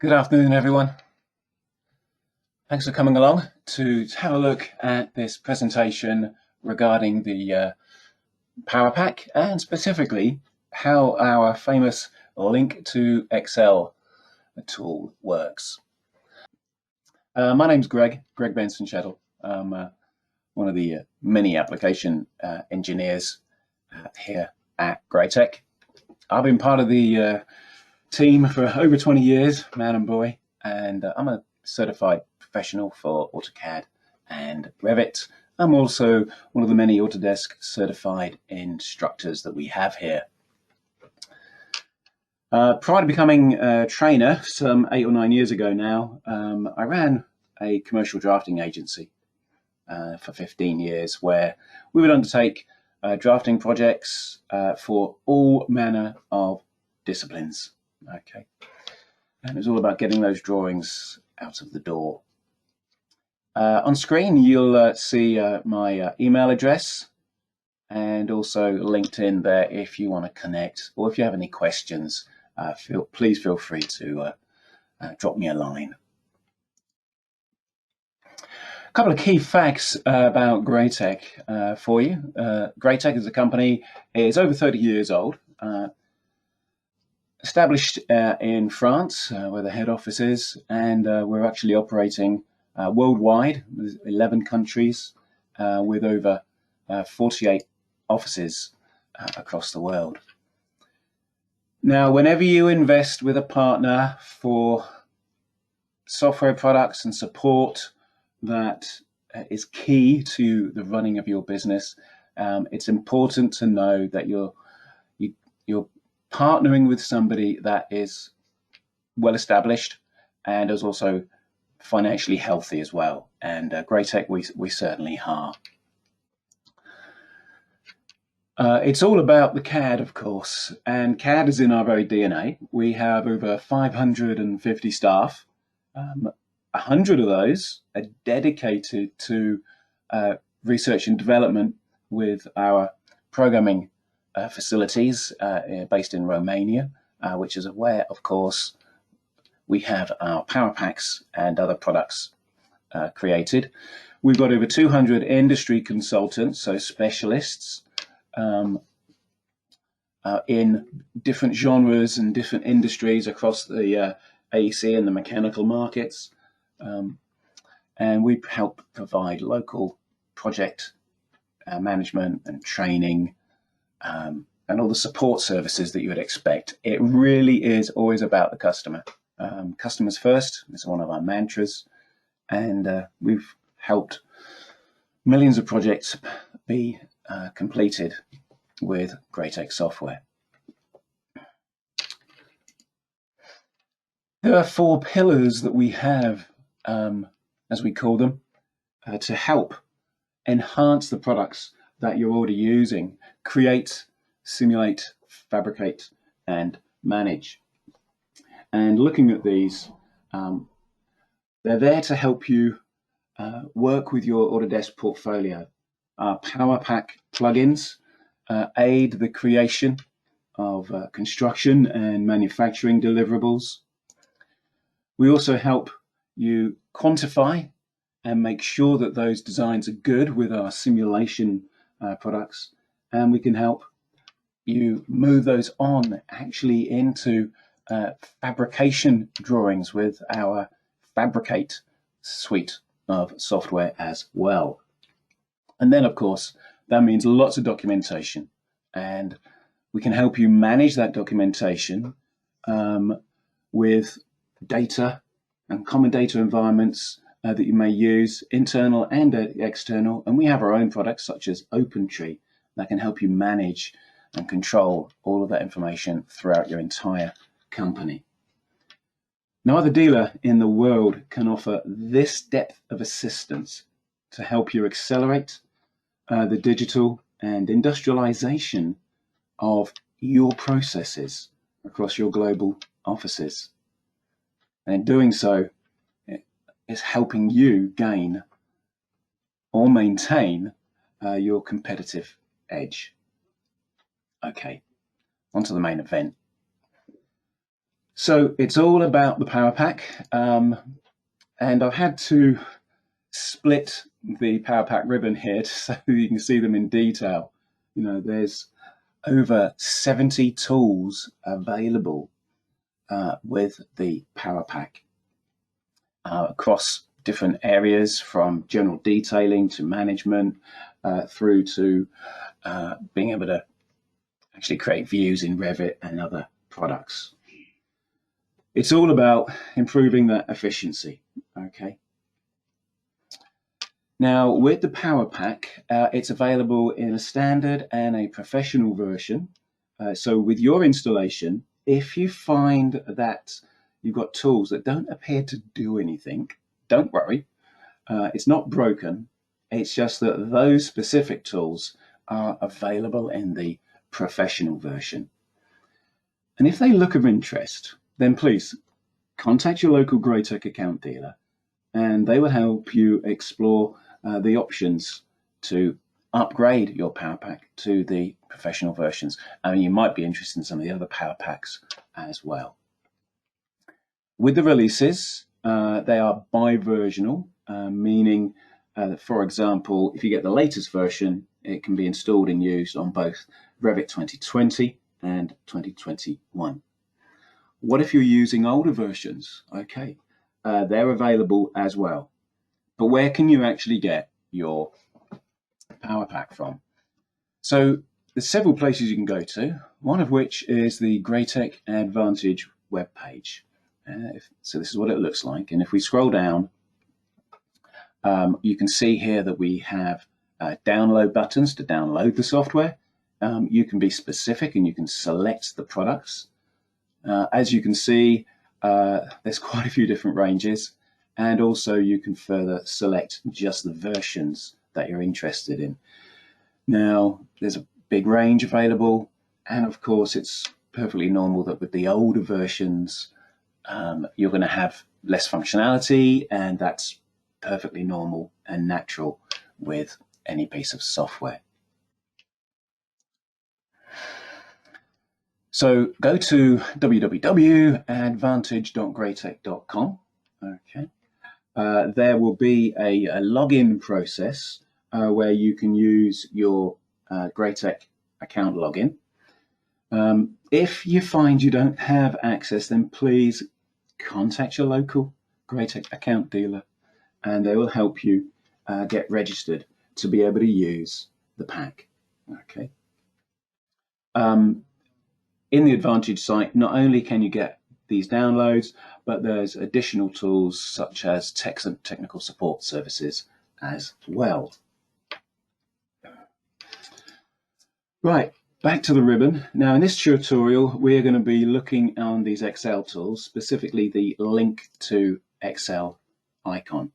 Good afternoon, everyone. Thanks for coming along to have a look at this presentation regarding the Powerpack and specifically how our famous link to Excel tool works. My name's Greg Benson. I'm one of the many application engineers here at Graitec. I've been part of the team for over 20 years, man and boy, and I'm a certified professional for AutoCAD and Revit. I'm also one of the many Autodesk certified instructors that we have here. Prior to becoming a trainer some 8 or 9 years ago now, I ran a commercial drafting agency for 15 years where we would undertake drafting projects for all manner of disciplines. Okay, and it was all about getting those drawings out of the door. On screen, you'll see my email address and also LinkedIn there if you want to connect, or if you have any questions, please feel free to drop me a line. A couple of key facts about Greytec for you. Greytec as a company is over 30 years old. Established in France, where the head office is, and we're actually operating worldwide, 11 countries, with over 48 offices across the world. Now, whenever you invest with a partner for software products and support that is key to the running of your business, it's important to know that you're partnering with somebody that is well established and is also financially healthy as well. And Greytec, we certainly are. It's all about the CAD, of course, and CAD is in our very DNA. We have over 550 staff. 100 of those are dedicated to research and development with our programming facilities based in Romania, which is where, of course, we have our Powerpacks and other products created. We've got over 200 industry consultants, so specialists in different genres and different industries across the AEC and the mechanical markets. And we help provide local project management and training, and all the support services that you would expect. It really is always about the customer. Customers first is one of our mantras, and we've helped millions of projects be completed with Graitec software. There are 4 pillars that we have, as we call them, to help enhance the products that you're already using: create, simulate, fabricate, and manage. And looking at these, they're there to help you work with your Autodesk portfolio. Our Powerpack plugins aid the creation of construction and manufacturing deliverables. We also help you quantify and make sure that those designs are good with our simulation products, and we can help you move those on actually into fabrication drawings with our Fabricate suite of software as well. And then, of course, that means lots of documentation, and we can help you manage that documentation with data and common data environments that you may use, internal and external. And we have our own products such as OpenTree that can help you manage and control all of that information throughout your entire company. No other dealer in the world can offer this depth of assistance to help you accelerate the digital and industrialization of your processes across your global offices. And in doing so, it is helping you gain or maintain your competitive edge. Okay, on to the main event. So it's all about the Powerpack, and I've had to split the Powerpack ribbon here so you can see them in detail. You know, there's over 70 tools available with the Powerpack across different areas, from general detailing to management, through to being able to actually create views in Revit and other products. It's all about improving that efficiency, okay? Now, with the Powerpack, it's available in a standard and a professional version. So with your installation, if you find that you've got tools that don't appear to do anything, don't worry. It's not broken. It's just that those specific tools are available in the professional version. And if they look of interest, then please contact your local Greytec account dealer, and they will help you explore the options to upgrade your Powerpack to the professional versions. I mean, you might be interested in some of the other Powerpacks as well. With the releases, they are bi-versional, meaning, for example, if you get the latest version, it can be installed and used on both Revit 2020 and 2021. What if you're using older versions? Okay, they're available as well. But where can you actually get your Powerpack from? So there's several places you can go to, one of which is the Graitec Advantage webpage. So this is what it looks like. And if we scroll down, you can see here that we have download buttons to download the software. You can be specific and you can select the products. As you can see, there's quite a few different ranges, and also you can further select just the versions that you're interested in. Now, there's a big range available, and of course it's perfectly normal that with the older versions you're going to have less functionality, and that's perfectly normal and natural with any piece of software. So go to www.advantage.greytec.com. Okay. There will be a login process where you can use your Greytec account login. If you find you don't have access, then please contact your local Greytec account dealer, and they will help you get registered to be able to use the pack. Okay. In the Advantage site, not only can you get these downloads, but there's additional tools such as technical support services as well. Right, back to the ribbon. Now in this tutorial, we're going to be looking on these Excel tools, specifically the link to Excel icon.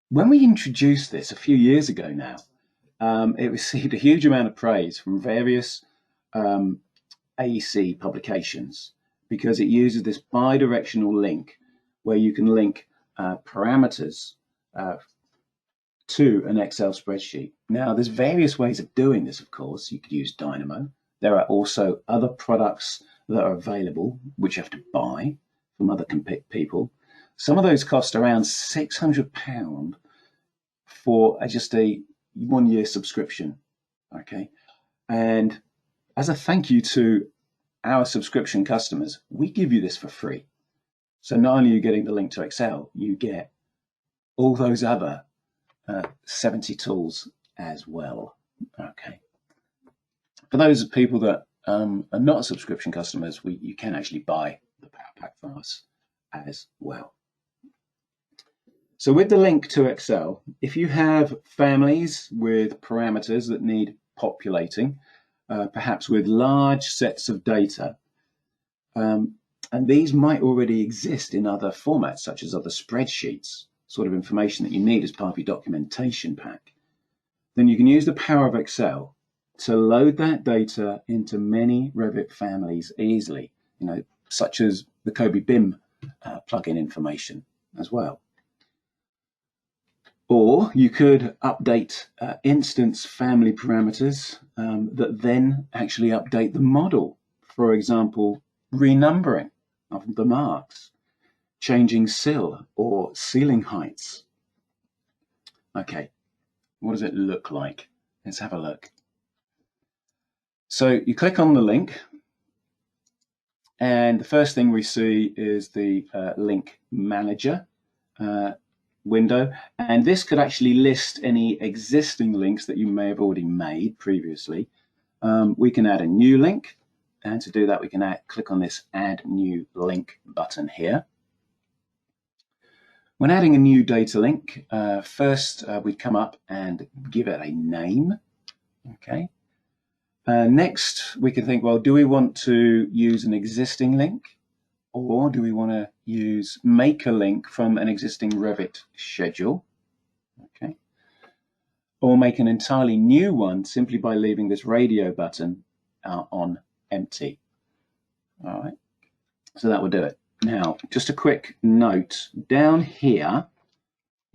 When we introduced this a few years ago now, it received a huge amount of praise from various AEC publications, because it uses this bi-directional link where you can link parameters to an Excel spreadsheet. Now, there's various ways of doing this, of course. You could use Dynamo. There are also other products that are available, which you have to buy from other people. Some of those cost around £600 for just a 1-year subscription, okay? And as a thank you to our subscription customers, we give you this for free. So not only are you getting the link to Excel, you get all those other 70 tools as well. Okay. For those people that are not subscription customers, you can actually buy the Powerpack from us as well. So with the link to Excel, if you have families with parameters that need populating, perhaps with large sets of data, and these might already exist in other formats, such as other spreadsheets, sort of information that you need as part of your documentation pack, then you can use the power of Excel to load that data into many Revit families easily, such as the Kobe BIM plugin information as well. Or you could update instance family parameters that then actually update the model. For example, renumbering. of the marks, changing sill or ceiling heights. Okay, what does it look like? Let's have a look. So you click on the link, and the first thing we see is the link manager window, and this could actually list any existing links that you may have already made previously. We can add a new link, and to do that we can click on this add new link button here. When adding a new data link, first we'd come up and give it a name. Okay. Next we can think, well, do we want to use an existing link, or do we want to make a link from an existing Revit schedule? Okay. Or make an entirely new one simply by leaving this radio button on empty. All right, so that will do it. Now, just a quick note, down here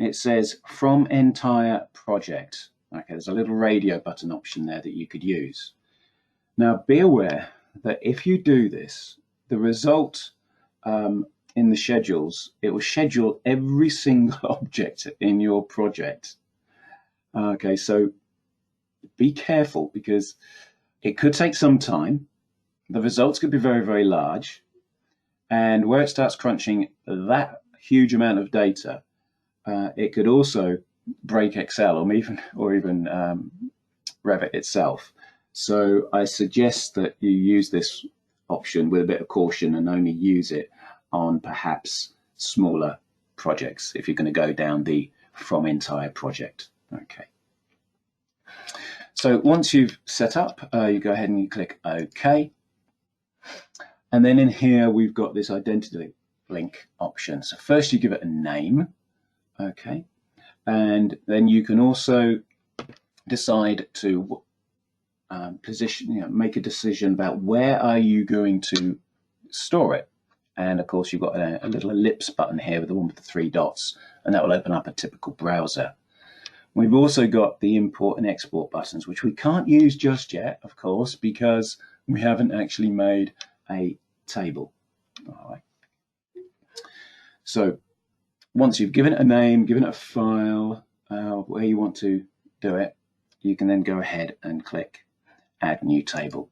it says from entire project. Okay, there's a little radio button option there that you could use. Now, be aware that if you do this, the result in the schedules, it will schedule every single object in your project. Okay, so be careful, because it could take some time. The results could be very, very large. And where it starts crunching that huge amount of data, it could also break Excel or even Revit itself. So I suggest that you use this option with a bit of caution and only use it on perhaps smaller projects if you're going to go down the from entire project. Okay. So once you've set up, you go ahead and you click OK. And then in here we've got this identity link option. So first you give it a name. Okay. And then you can also decide to make a decision about where are you going to store it. And of course you've got a little ellipse button here with the one with the 3 dots, and that will open up a typical browser. We've also got the import and export buttons, which we can't use just yet, of course, because we haven't actually made a table. All right. So once you've given it a name, given it a file, where you want to do it, you can then go ahead and click Add New Table.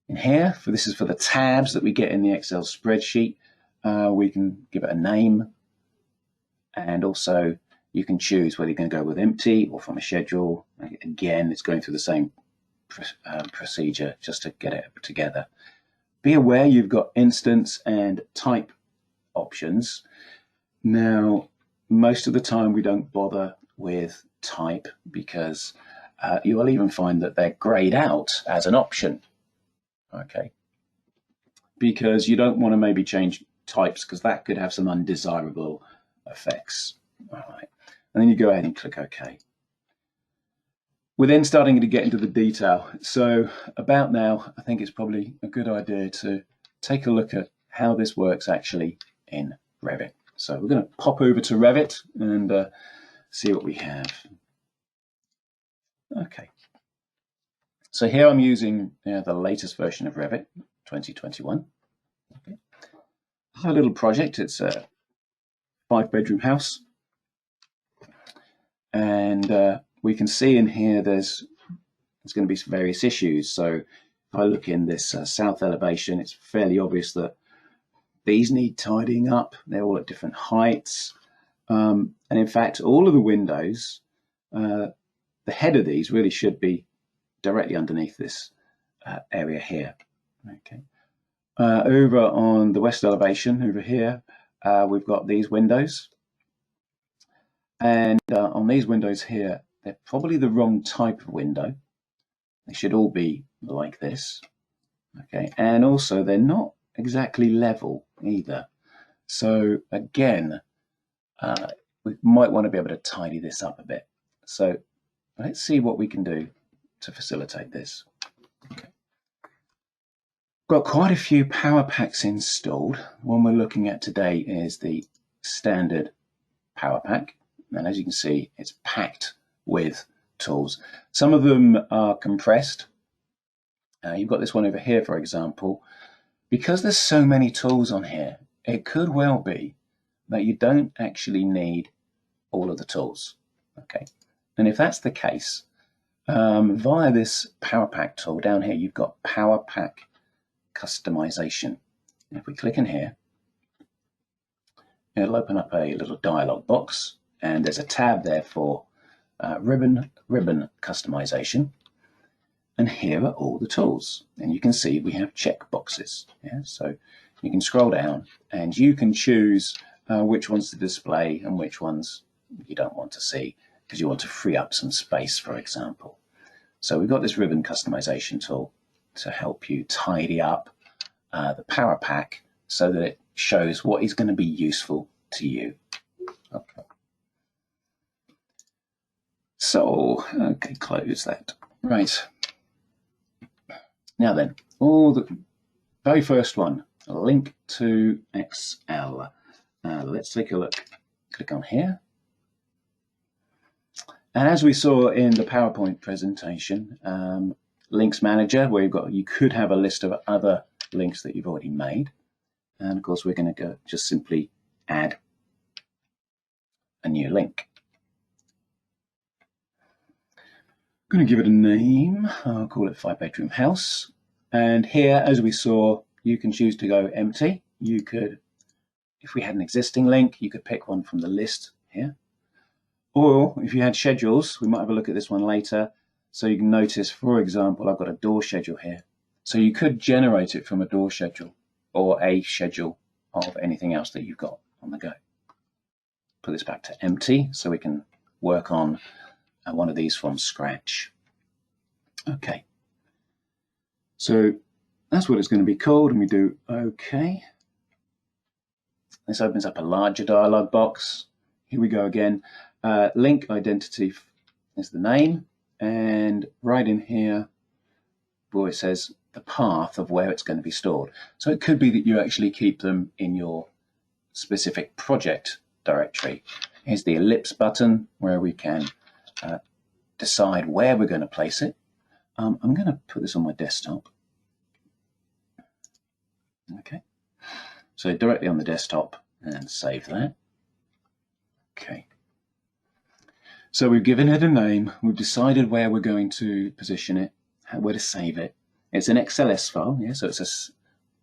In here, this is for the tabs that we get in the Excel spreadsheet. We can give it a name, and also you can choose whether you're going to go with empty or from a schedule. Again, it's going through the same procedure just to get it together. Be aware you've got instance and type options. Now, most of the time we don't bother with type because you will even find that they're grayed out as an option. Okay, because you don't want to maybe change types because that could have some undesirable effects. All right, and then you go ahead and click OK. We're then starting to get into the detail. So about now, I think it's probably a good idea to take a look at how this works actually in Revit. So we're going to pop over to Revit and see what we have. Okay. So here I'm using the latest version of Revit, 2021. Okay. Our little project, it's a 5-bedroom house. And we can see in here there's going to be some various issues. So if I look in this south elevation, it's fairly obvious that these need tidying up. They're all at different heights. And in fact, all of the windows, the head of these really should be directly underneath this area here. Okay. Over on the west elevation, over here, we've got these windows. And on these windows here, they're probably the wrong type of window. They should all be like this. Okay, and also they're not exactly level either. So again, we might want to be able to tidy this up a bit. So let's see what we can do to facilitate this. Okay. Got quite a few power packs installed. One we're looking at today is the standard power pack. And as you can see, it's packed with tools. Some of them are compressed. You've got this one over here, for example. because there's so many tools on here, it could well be that you don't actually need all of the tools. Okay, and if that's the case, via this Powerpack tool down here, you've got Powerpack customization. And if we click in here, it'll open up a little dialog box, and there's a tab there for ribbon customization. And here are all the tools, and you can see we have check boxes. Yeah? So you can scroll down and you can choose which ones to display and which ones you don't want to see because you want to free up some space, for example. So we've got this ribbon customization tool to help you tidy up the Powerpack so that it shows what is going to be useful to you. Okay. So, okay, close that. Right. Now then, the very first one, a link to Excel. Let's take a look. Click on here. And as we saw in the PowerPoint presentation, Links Manager, where you could have a list of other links that you've already made. And of course, we're going to go just simply add a new link. I'm going to give it a name. I'll call it 5-bedroom house. And here, as we saw, you can choose to go empty. You could, if we had an existing link, you could pick one from the list here. Or if you had schedules, we might have a look at this one later. So you can notice, for example, I've got a door schedule here. So you could generate it from a door schedule or a schedule of anything else that you've got on the go. Put this back to empty so we can work on one of these from scratch. Okay. So that's what it's going to be called, and we do OK. This opens up a larger dialog box. Here we go again. Link identity is the name, and right in here, it says the path of where it's going to be stored. So it could be that you actually keep them in your specific project directory. Here's the ellipse button where we can decide where we're going to place it. I'm going to put this on my desktop. Okay, so directly on the desktop and save that. Okay, so we've given it a name, we've decided where we're going to position it, where to save it. It's an XLS file, yeah, so it's a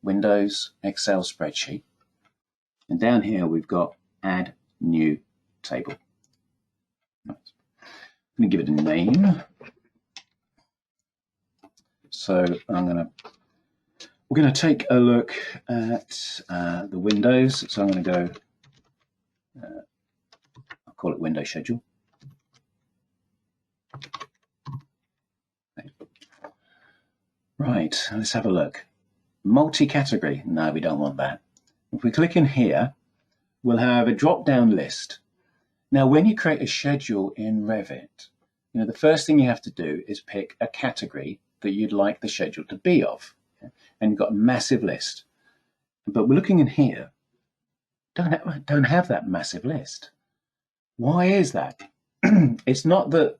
Windows Excel spreadsheet. And down here we've got Add New Table. Right. I'm going to give it a name. So we're going to take a look at the windows. So I'm going to go, I'll call it Window Schedule. Right, let's have a look. Multi-category, no, we don't want that. If we click in here, we'll have a drop-down list. Now, when you create a schedule in Revit, the first thing you have to do is pick a category that you'd like the schedule to be of. And you've got a massive list. But we're looking in here, don't have that massive list. Why is that? It's not that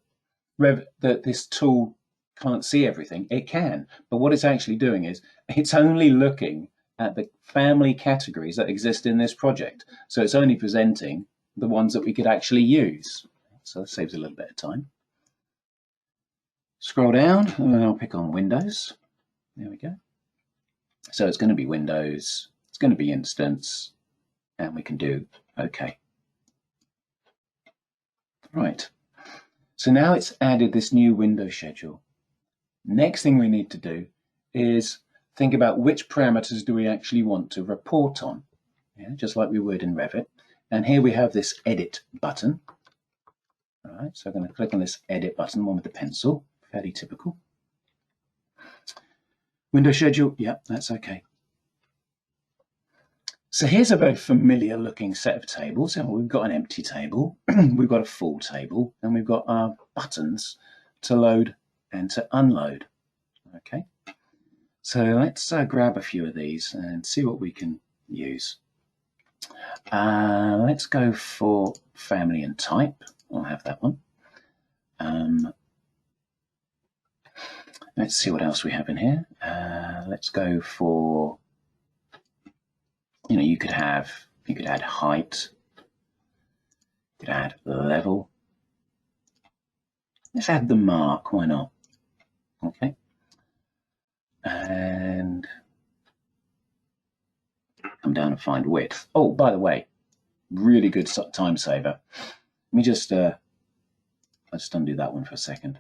this tool can't see everything. It can, but what it's actually doing is it's only looking at the family categories that exist in this project. So it's only presenting the ones that we could actually use. So that saves a little bit of time. Scroll down and I'll pick on Windows. There we go. So it's going to be Windows, it's going to be Instance, and we can do OK. Right. So now it's added this new window schedule. Next thing we need to do is think about which parameters do we actually want to report on, just like we would in Revit. And here we have this Edit button. All right, so I'm going to click on this Edit button, one with the pencil, fairly typical. Window schedule, yep, that's okay. So here's a very familiar looking set of tables. So we've got an empty table, we've got a full table, and we've got our buttons to load and to unload. Okay, so let's grab a few of these and see what we can use. Let's go for family and type. I'll have that one. Let's see what else we have in here. Let's go for you could add height, you could add level. Let's add the mark, why not? Okay. And come down and find width. Oh, by the way, really good time saver. Let me just let's undo that one for a second.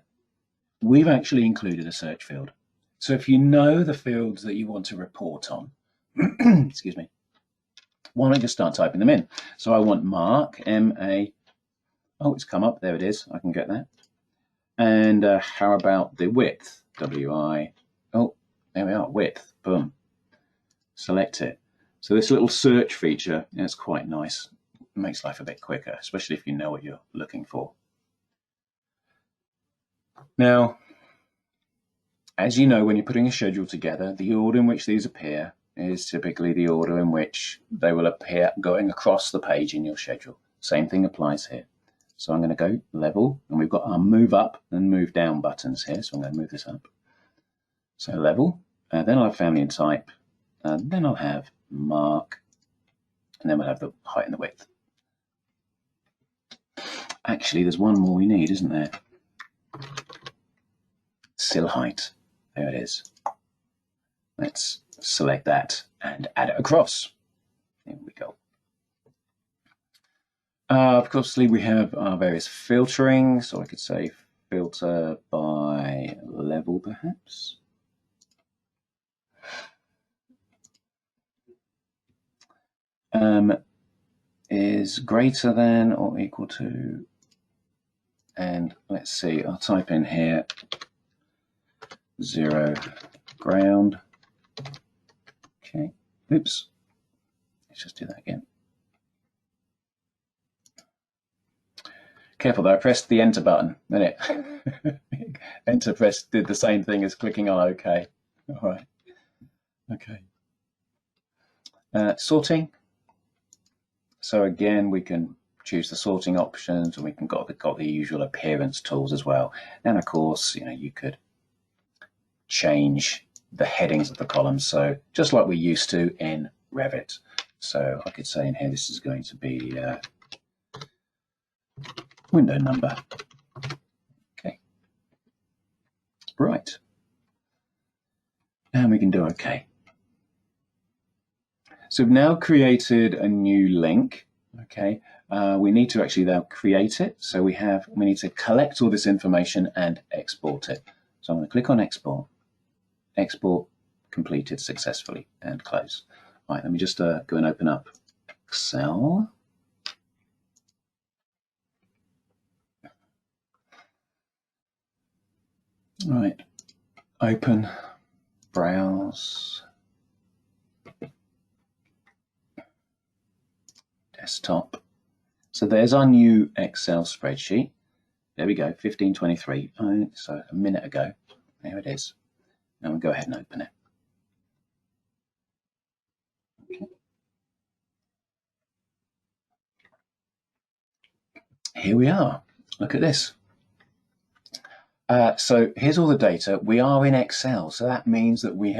We've actually included a search field. So if you know the fields that you want to report on, excuse me, why don't you start typing them in? So I want mark, M-A, oh, it's come up, there it is, I can get that. And how about the width, W-I, oh, there we are, width, boom, select it. So this little search feature, is quite nice. It makes life a bit quicker, especially if you know what you're looking for. Now, as you know, when you're putting a schedule together, the order in which these appear is typically the order in which they will appear going across the page in your schedule. Same thing applies here. So I'm going to go level, and we've got our move up and move down buttons here. So I'm going to move this up. So level, then I'll have family and type, and then I'll have mark, and then we'll have the height and the width. Actually, there's one more we need, isn't there? Sill height. There it is. Let's select that and add it across. Here we go. Of course, we have our various filtering. So I could say filter by level, perhaps. Is greater than or equal to, and let's see, I'll type in here 0 ground. Okay, oops, let's just do that again. Careful though, I pressed the enter button, didn't it? Enter press did the same thing as clicking on OK. All right, okay. Sorting. So again, we can choose the sorting options, and we can got the usual appearance tools as well. And of course, you could change the headings of the columns, so just like we used to in Revit. So I could say in here, this is going to be window number. Okay, right, and we can do OK. So we've now created a new link. Okay, we need to actually now create it. So we need to collect all this information and export it. So I'm going to click on export. Export completed successfully, and close. Right, let me just go and open up Excel. Right, open, browse, desktop. So there's our new Excel spreadsheet. There we go, 1523. So a minute ago. There it is. Now we'll go ahead and open it. Okay. Here we are. Look at this. So here's all the data. We are in Excel, so that means that we've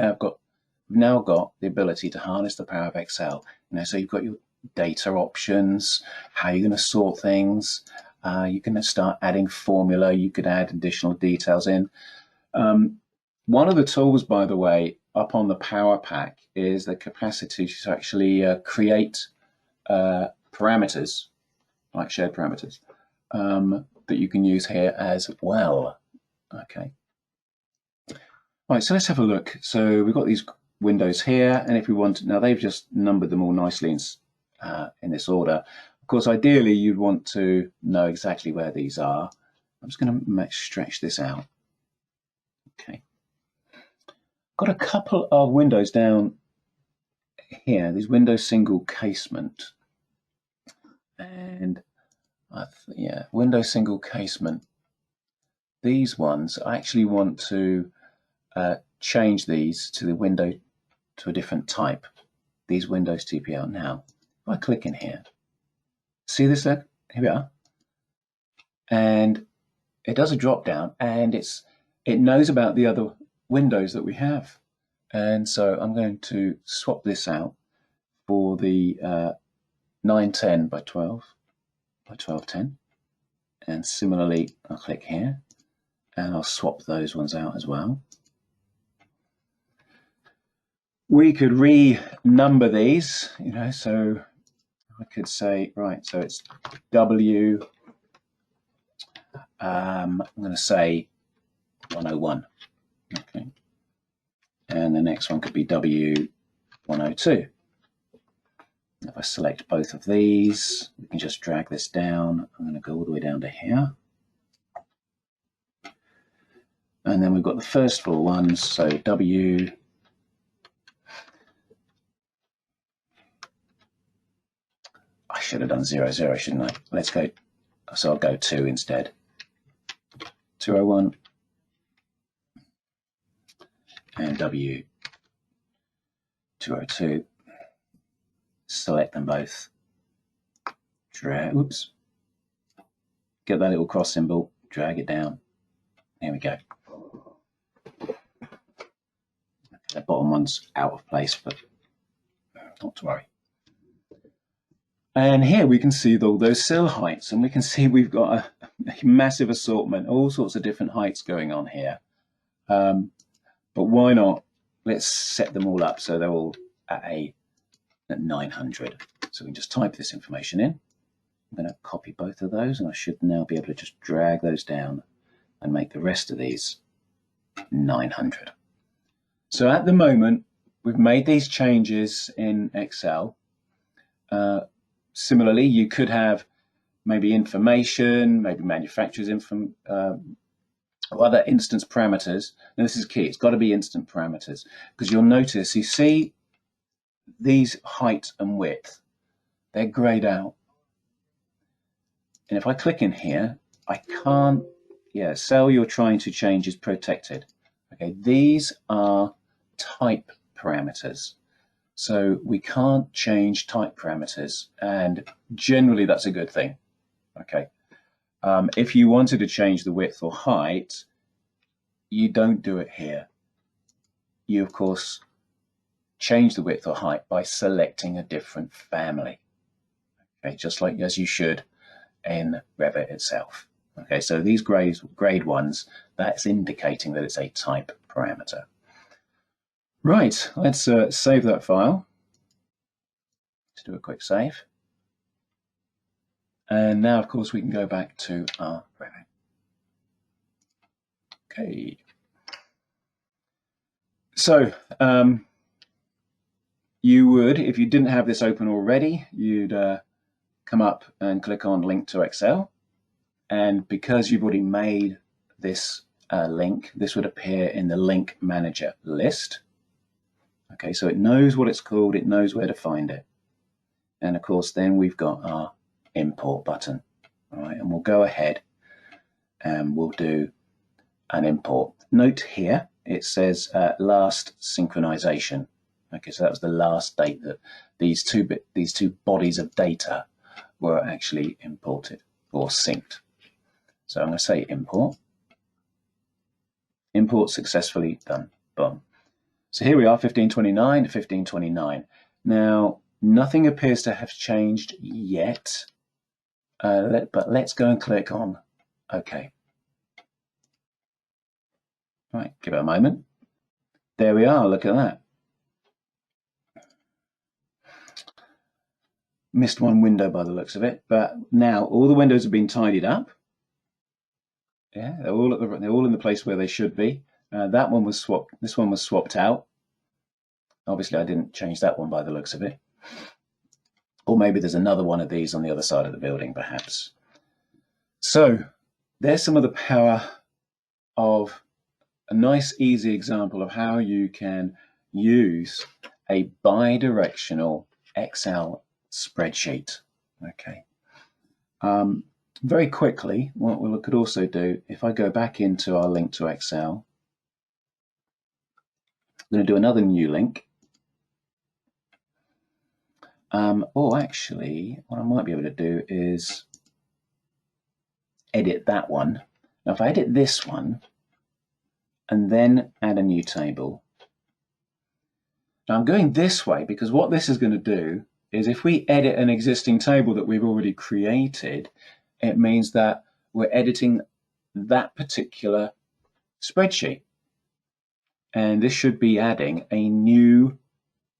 now got the ability to harness the power of Excel. So you've got your data options, how you're going to sort things. You can start adding formula. You could add additional details in. One of the tools, by the way, up on the Powerpack is the capacity to actually create parameters, like shared parameters, that you can use here as well. Okay. Right, so let's have a look. So we've got these windows here, and if we want, now they've just numbered them all nicely in this order. Of course, ideally, you'd want to know exactly where these are. I'm just going to stretch this out. Okay. Got a couple of windows down here, these Windows single casement. And yeah, Windows single casement. These ones, I actually want to change these to the window to a different type. These Windows TPL. Now, if I click in here, see this? Look, here we are. And it does a drop down, and it knows about the other windows that we have. And so I'm going to swap this out for the 910 by 12 by 1210, and similarly I'll click here and I'll swap those ones out as well. We could renumber these, you know, so I could say, right, so it's W, I'm going to say 101, okay, and the next one could be W102. If I select both of these, we can just drag this down. I'm going to go all the way down to here. And then we've got the first four ones, so W, I should have done 00, shouldn't I? Let's go, so I'll go 2 instead. 201 and W202. Select them both. Drag, oops. Get that little cross symbol, drag it down. There we go. The bottom one's out of place, but not to worry. And here we can see all those sill heights, and we can see we've got a massive assortment, all sorts of different heights going on here. But why not? Let's set them all up so they're all at 900. So we can just type this information in. I'm going to copy both of those, and I should now be able to just drag those down and make the rest of these 900. So at the moment, we've made these changes in Excel. Similarly, you could have maybe information, maybe manufacturer's info, or other instance parameters. Now this is key, it's got to be instant parameters, because you'll notice, you see these height and width, they're grayed out. And if I click in here, I can't, yeah, cell you're trying to change is protected. Okay, these are type parameters. So we can't change type parameters, and generally that's a good thing. Okay. If you wanted to change the width or height, you don't do it here. You, of course, change the width or height by selecting a different family. Okay, just like as you should in Revit itself. Okay, so these grade ones, that's indicating that it's a type parameter. Right, let's save that file. Let's do a quick save. And now, of course, we can go back to our Revit. Okay. So, you would, if you didn't have this open already, you'd come up and click on Link to Excel. And because you've already made this link, this would appear in the Link Manager list. Okay, so it knows what it's called, it knows where to find it. And of course, then we've got our import button. All right, and we'll go ahead and we'll do an import. Note here, it says last synchronization. Okay, so that was the last date that these two bodies of data were actually imported or synced. So I'm going to say import. Import successfully done. Boom. So here we are, 1529 to 1529. Now, nothing appears to have changed yet, but let's go and click on OK. Right, give it a moment. There we are, look at that. Missed one window by the looks of it, but now all the windows have been tidied up. Yeah, they're all in the place where they should be. That one was swapped. This one was swapped out. Obviously, I didn't change that one by the looks of it. Or maybe there's another one of these on the other side of the building, perhaps. So there's some of the power of a nice, easy example of how you can use a bi-directional Excel spreadsheet. Okay. Very quickly, what we could also do, if I go back into our link to Excel, I'm going to do another new link. Or actually, what I might be able to do is edit that one. Now, if I edit this one and then add a new table, Now I'm going this way because what this is going to do is if we edit an existing table that we've already created, it means that we're editing that particular spreadsheet. And this should be adding a new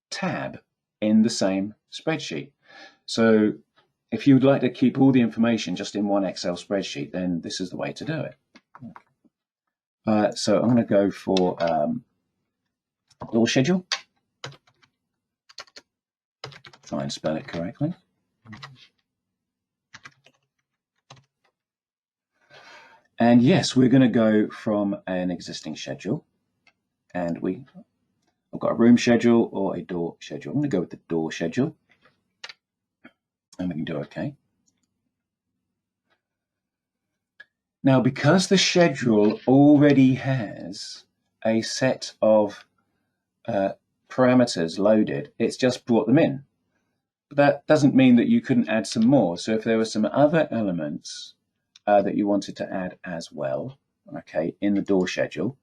tab in the same spreadsheet. So if you would like to keep all the information just in one Excel spreadsheet, then this is the way to do it. So I'm going to go for door schedule. Try and spell it correctly. And yes, we're going to go from an existing schedule, and I've got a room schedule or a door schedule. I'm going to go with the door schedule, and we can do OK. Now, because the schedule already has a set of parameters loaded, it's just brought them in. But that doesn't mean that you couldn't add some more. So if there were some other elements that you wanted to add as well, okay, in the door schedule.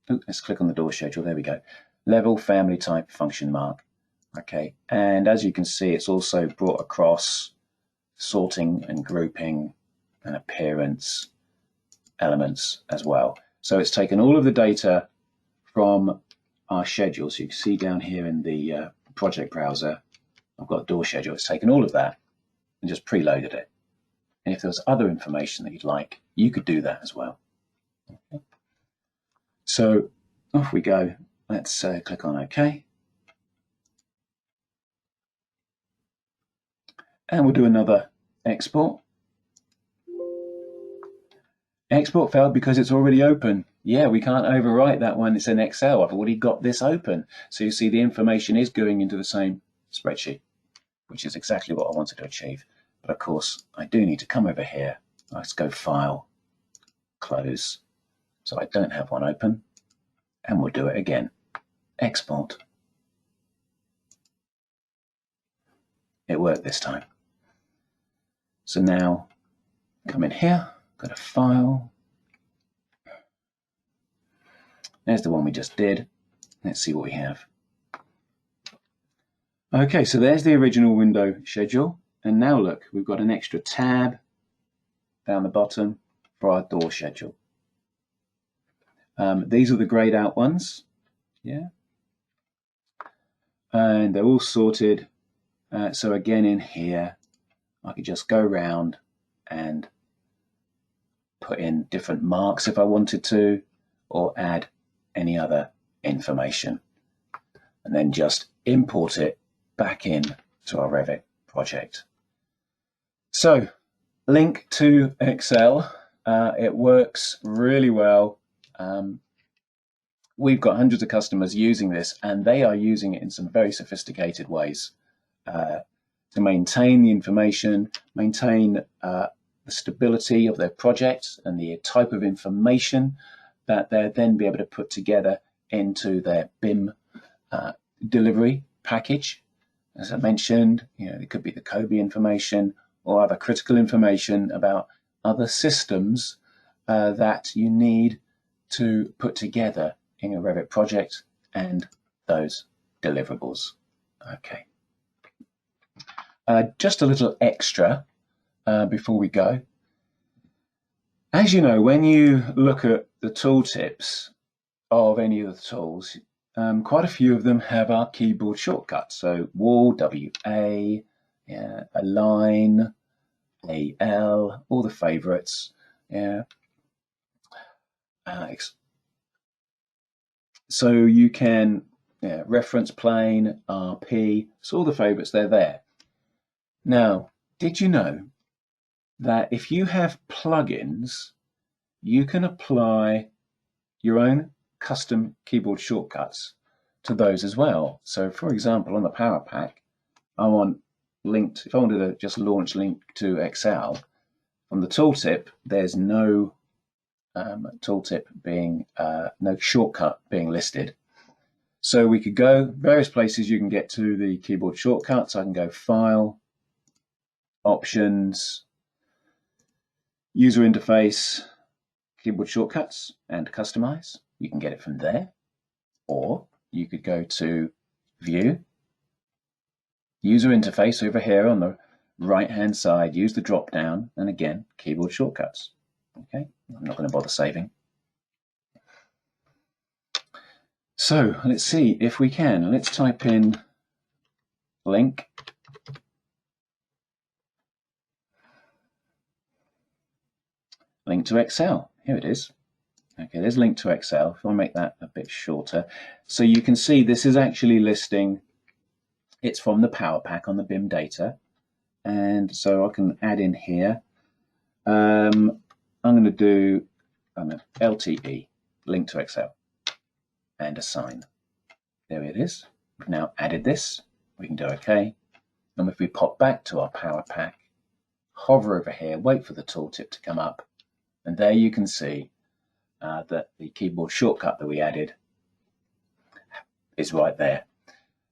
Let's click on the door schedule. There we go. Level, family type, function mark. Okay, and as you can see, it's also brought across sorting and grouping and appearance elements as well. So it's taken all of the data from our schedule. So you can see down here in the project browser, I've got a door schedule. It's taken all of that and just preloaded it. And if there's other information that you'd like, you could do that as well. Okay. So off we go. Let's click on OK. And we'll do another export. Export failed because it's already open. Yeah, we can't overwrite that one. It's in Excel. I've already got this open. So you see the information is going into the same spreadsheet, which is exactly what I wanted to achieve. But of course, I do need to come over here. Let's go File, Close. So I don't have one open. And we'll do it again. Export. It worked this time. So now, come in here, go to File. There's the one we just did. Let's see what we have. Okay, so there's the original window schedule. And now look, we've got an extra tab down the bottom for our door schedule. These are the grayed out ones. Yeah. And they're all sorted. So again, in here, I could just go around and put in different marks if I wanted to, or add any other information, and then just import it back in to our Revit project. So, link to Excel. It works really well. We've got hundreds of customers using this, and they are using it in some very sophisticated ways to maintain the information, maintain the stability of their project and the type of information that they'll then be able to put together into their BIM delivery package. As I mentioned, it could be the COBie information or other critical information about other systems that you need to put together in a Revit project and those deliverables. Okay. Just a little extra before we go. As you know, when you look at the tooltips of any of the tools, quite a few of them have our keyboard shortcuts. So Wall, WA, Align, AL, all the favorites. Yeah. So you can reference plane, RP, so all the favorites, they're there. Now, did you know that if you have plugins, you can apply your own custom keyboard shortcuts to those as well? So for example, on the Powerpack, if I wanted to just launch link to Excel, on the tooltip, there's no tooltip being, no shortcut being listed. So we could go various places you can get to the keyboard shortcuts. I can go File, Options, User Interface, Keyboard Shortcuts, and Customize. You can get it from there. Or you could go to View, User Interface over here on the right-hand side, use the drop-down, and again, keyboard shortcuts. Okay, I'm not going to bother saving. So let's see if we can. Let's type in link. Link to Excel. Here it is. Okay, there's link to Excel. If I make that a bit shorter. So you can see this is actually listing, it's from the Powerpack on the BIM data. And so I can add in here. I'm going to do LTE, link to Excel, and assign. There it is. We've now added this. We can do OK. And if we pop back to our Powerpack, hover over here, wait for the tooltip to come up, and there you can see that the keyboard shortcut that we added is right there.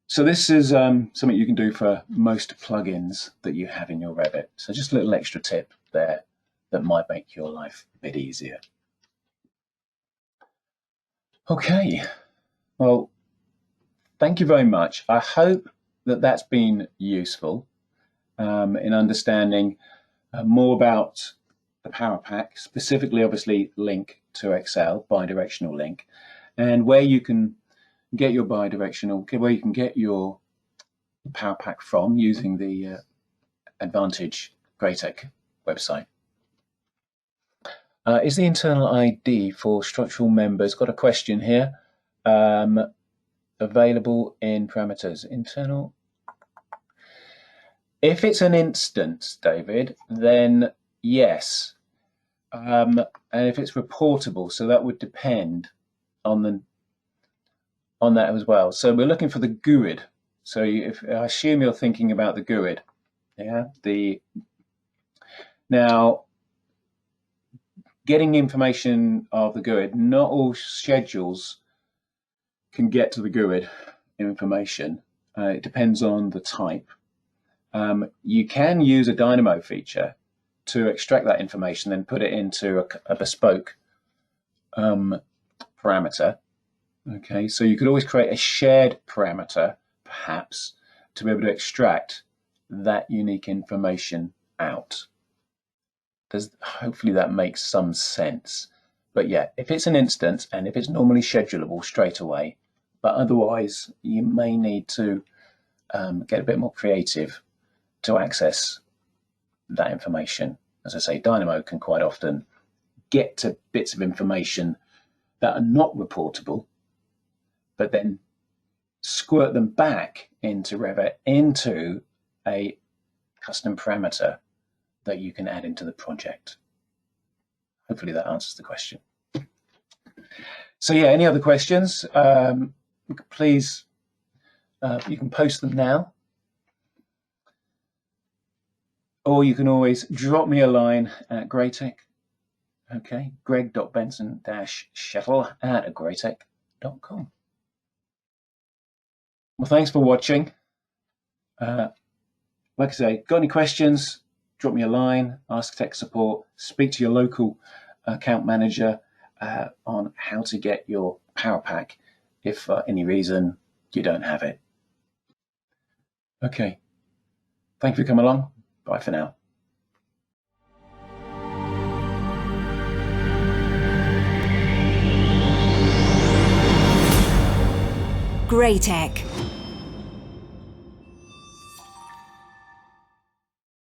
So this is something you can do for most plugins that you have in your Revit. So just a little extra tip there that might make your life a bit easier. Okay, well, thank you very much. I hope that that's been useful in understanding more about the Powerpack, specifically obviously link to Excel, bidirectional link, and where you can get your bidirectional, where you can get your Powerpack from using the Advantage Graitec website. Is the internal ID for structural members, got a question here, available in parameters? Internal. If it's an instance, David, then yes. And if it's reportable, so that would depend on that as well. So we're looking for the GUID. So if I assume you're thinking about the GUID, yeah. Now, getting information of the GUID, not all schedules can get to the GUID information. It depends on the type. You can use a Dynamo feature to extract that information, then put it into a bespoke parameter. Okay, so you could always create a shared parameter, perhaps, to be able to extract that unique information out. Hopefully that makes some sense. But yeah, if it's an instance and if it's normally schedulable straight away, but otherwise you may need to get a bit more creative to access that information. As I say, Dynamo can quite often get to bits of information that are not reportable, but then squirt them back into Revit into a custom parameter that you can add into the project. Hopefully that answers the question. So yeah, any other questions? Please, you can post them now. Or you can always drop me a line at Greytec. Okay, greg.benson-shuttle@greytec.com. Well, thanks for watching. Like I say, got any questions, drop me a line, ask tech support, speak to your local account manager on how to get your Powerpack if for any reason you don't have it. Okay, thank you for coming along. Bye for now. Greytec.